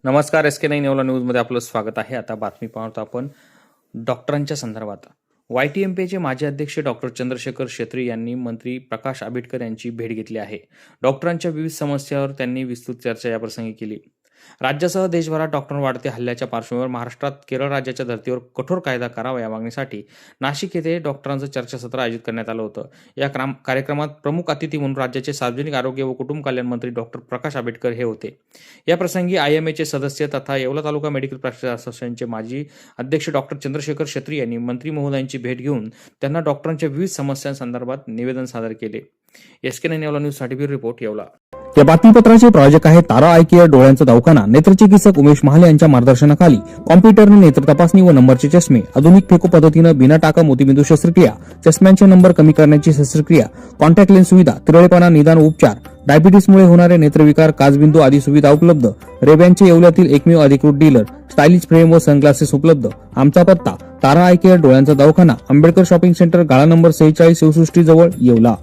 नमस्कार. SK9 येवला न्यूजमध्ये आपलं स्वागत आहे. आता बातमी पाहतो आपण डॉक्टरांच्या संदर्भात. YTMPचे माजी अध्यक्ष डॉक्टर चंद्रशेखर शेत्री यांनी मंत्री प्रकाश आंबेडकर यांची भेट घेतली आहे. डॉक्टरांच्या विविध समस्यांवर त्यांनी विस्तृत चर्चा याप्रसंगी केली. राज्यासह देशभरात डॉक्टरांवर वाढत्या हल्ल्याच्या पार्श्वभूमीवर महाराष्ट्रात केरळ राज्याच्या धर्तीवर कठोर कायदा करावा या मागणीसाठी नाशिक येथे डॉक्टरांचं चर्चासत्र आयोजित करण्यात आलं होतं. या कार्यक्रमात प्रमुख अतिथी म्हणून राज्याचे सार्वजनिक आरोग्य व कुटुंब कल्याण मंत्री डॉक्टर प्रकाश आंबेडकर हे होते. या प्रसंगी IMAचे सदस्य तथा येवला तालुका मेडिकल प्रॅक्टिस असोसिएशनचे माजी अध्यक्ष डॉक्टर चंद्रशेखर शेत्री यांनी मंत्री महोदयांची भेट घेऊन त्यांना डॉक्टरांच्या विविध समस्यांसंदर्भात निवेदन सादर केले. SK9 येवला न्यूजसाठी ब्युरो रिपोर्ट येवला. या बातमीपत्राचे प्रायोजक आहे तारा आय केअर डोळ्यांचा दवाखाना. नेत्रचिकित्सक उमेश महाले यांच्या मार्गदर्शनाखाली कॉम्प्युटरने नेत्र तपासणी व नंबरचे चष्मे, आधुनिक फेको पद्धतीनं बिना टाका मोतीबिंदू शस्त्रक्रिया, चष्म्यांचे नंबर कमी करण्याची शस्त्रक्रिया, कॉन्टॅक्ट लेन्स सुविधा, तिरळेपणा निदान उपचार, डायबिटीसमुळे होणारे नेत्रविकार, काचबिंदू आदी सुविधा उपलब्ध. रेब्यांचे येवल्यातील एकमेव अधिकृत डीलर. स्टायलिश फ्रेम व सनग्लासेस उपलब्ध. आमचा पत्ता तारा आय केअर डोळ्यांचा दवाखाना, आंबेडकर शॉपिंग सेंटर, गाळा नंबर 46, शिवसृष्टी जवळ, येवला.